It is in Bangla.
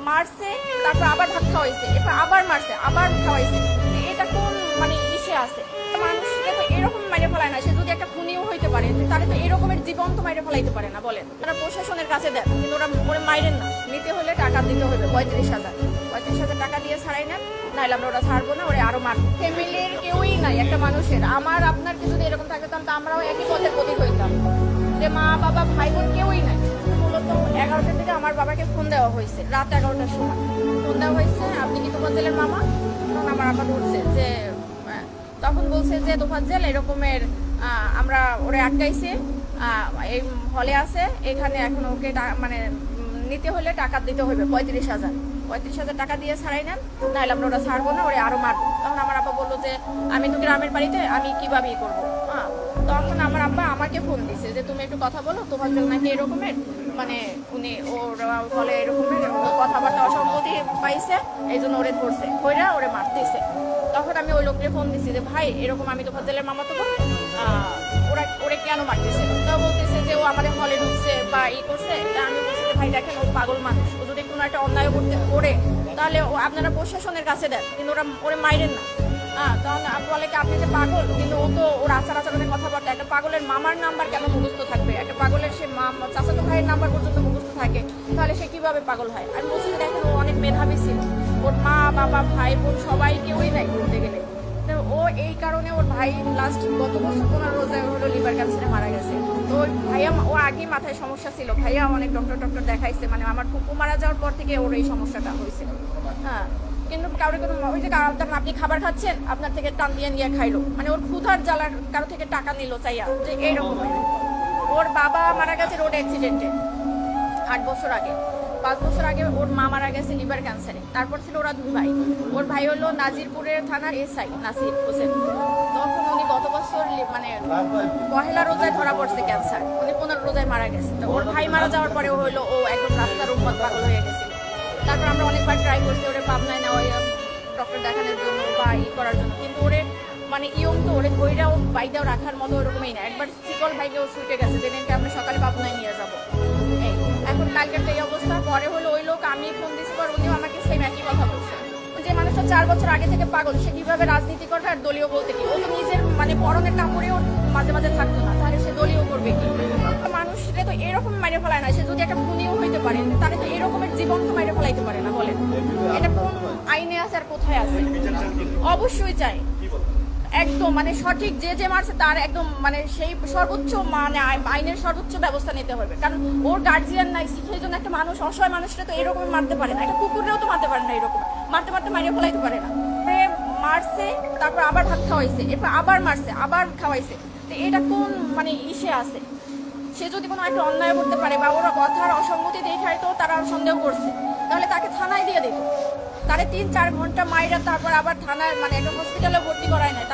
মারছে, তারপর আবার ভাত খাওয়াইছে, এরপর আবার মারছে, আবার খাওয়াইছে। এটা কোন মানে ইসে আছে? মানুষকে তো এরকম মাইরে ফেলায় না, সে যদি একটা খুনিও হইতে পারে তাহলে তো এরকমের জীবন তো মাইরে ফেলাইতে পারে না বলেন। তারা প্রশাসনের কাছে দেন, কিন্তু ওরা মাইরেন না। নিতে হলে টাকা দিতে হবে 35,000। 35,000 টাকা দিয়ে ছাড়াই নেন, নাহলে আমরা ওরা ছাড়বো না, ওরা আরো মারবো। ফ্যামিলির কেউই নাই একটা মানুষের। আমার আপনার কি যদি এরকম থাকতাম তো আমরাও একই পথের প্রতীক হইতাম, যে মা বাবা ভাই বোন কেউই নাই। মূলত 11টার দিকে আমার বাবাকে ফোন দেওয়া হয়েছে, রাত 11টার সময় ফোন দেওয়া হয়েছে, আপনি কি তোফাজ্জেলের মামা? তখন আমার আপা ধরছে যে তখন বলছে যে তোফাজ্জেল এরকমের আমরা ওরে আটকাইছে, এই হলে আছে, এখানে এখন ওকে মানে নিতে হলে টাকা দিতে হবে 35,000। 35,000 টাকা দিয়ে ছাড়াই নেন, নাহলে আমরা ওরা ছাড়বো না, ওরা আরো মারবো। তখন আমার আপা বললো যে আমি তো গ্রামের বাড়িতে, আমি কিভাবে করবো। তখন আমার আব্বা আমাকে ফোন দিছে যে তুমি একটু কথা বলো, তোমার জন্য নাকি এরকমের মানে উনি ওর বলে এরকমের কথাবার্তা অসম্মতি পাইছে, এই জন্য ওরে ধরছে, ওরা ওরে মারতেছে। তখন আমি ওই লোককে ফোন দিছি যে ভাই এরকম আমি তো ফাজ্জেলের মামা, তো ওরে কেন মারতেছে? তো বলতেছে যে ও আমাদের হলে ঢুকছে বা ই করছে। তা আমি বলছি যে ভাই দেখেন ও পাগল মানুষ, ও যদি কোনো একটা অন্যায় করতে করে তাহলে আপনারা প্রশাসনের কাছে দেন, কিন্তু ওরে মাইরেন না। তখন বলে কি আপনি যে পাগল, কিন্তু ও তো ওর আচার আচরণের কথাবার্তা, একটা পাগলের মামার নাম্বার কেন মুখস্থ থাকবে? একটা পাগলের সে চাচাতো ভাইয়ের নাম্বার পর্যন্ত মুখস্থ থাকে, তাহলে সে কিভাবে পাগল হয়? আমি বলছি যে দেখেন ও অনেক মেধাবী ছিল, ওর মা বাবা ভাই বোন সবাই কেউই নাই বলতে গেলে। ও এই কারণে ওর ভাই লাস্ট গত বছর 15 রোজায় হলো লিভার ক্যান্সারে মারা গেছে। তো ওর ভাইয়া, ও আগেই মাথায় সমস্যা ছিল, ভাইয়া অনেক ডক্টর দেখাইছে, মানে আমার ফুপু মারা যাওয়ার পর থেকে ওর এই সমস্যাটা হয়েছিল। কিন্তু কারোর কোনো ওই যে আপনি খাবার খাচ্ছেন, আপনার থেকে টান দিয়ে নিয়ে খাইলো, মানে ওর ক্ষুধার জ্বালার কারো থেকে টাকা নিল চাইয়া, যে এইরকম। ওর বাবা মারা গেছে রোড অ্যাক্সিডেন্টে 8 বছর আগে। 5 বছর আগে ওর মা মারা গেছে লিভার ক্যান্সারে। তারপর ছিল ওরা 2 ভাই। ওর ভাই হলো নাজিরপুরের থানার এসআই নাসির হোসেন। তখন উনি গত বছর মানে পহেলা রোজায় ধরা পড়ছে ক্যান্সার, উনি 15 রোজায় মারা গেছে। তো ওর ভাই মারা যাওয়ার পরে হলো ও একদম রাস্তার উন্মাদ পাগল হয়ে গেছিল। তারপর আমরা অনেকবার ট্রাই করছি ওরে পাবনায় নেওয়া ডক্টর দেখানোর জন্য বা করার জন্য, কিন্তু ওরে মানে ইয়ং তো, ওরে ধৈরাও বাইদাও রাখার মতো ওরকমই না। একবার শিকল ভাইকে ও ছুটে গেছে, যেদিনকে আমরা সকালে পাবনায় নিয়ে যাবো। এখন কালকের এই অবস্থা। পরে হলো ওই লোক, আমি ফোন দিচ্ছি পর উনিও আমাকে সেম একই কথা বলছে, যে মানুষটা 4 বছর আগে থেকে পাগল, সে কিভাবে রাজনীতি করবে আর দলীয় বলতে কি? ও তো নিজের মানে পরনের কাপড়েও মাঝে মাঝে থাকতো না, তাহলে সে দলীয় করবে কি? মানুষকে তো এরকম মাইরে ফেলায় না, সে যদি একটা খুনিও হইতে পারে তাহলে তো এরকমের জীবন তো মাইরে ফেলাইতে পারে না বলেন। এটা কোন আইনে আছে আর কোথায় আছে? অবশ্যই চাই একদম মানে সঠিক, যে মারছে তার একদম মানে সেই সর্বোচ্চ মানে আইনের সর্বোচ্চ ব্যবস্থা নিতে হবে। কারণ ওর গার্জিয়ান নাই, সেই জন্য একটা মানুষ, অসহায় মানুষটা তো এরকম মারতে পারে না, একটা কুকুরেও তো মারতে পারে না, এরকম মারতে মারিয়ে ফেলাইতে পারে না। মারছে, তারপর আবার ভাত খাওয়াইছে, এরপর আবার মারছে, আবার খাওয়াইছে। তো এটা কোন মানে ইসে আছে? সে যদি কোনো একটা অন্যায় করতে পারে বা ওরা কথার অসঙ্গতি দেখায় তো তারা সন্দেহ করছে, তাহলে তাকে থানায় দিয়ে দিত। তারে 3-4 ঘন্টা মাইরা তারপর আবার থানায় মানে একটা হসপিটালে ভর্তি করায় নাই।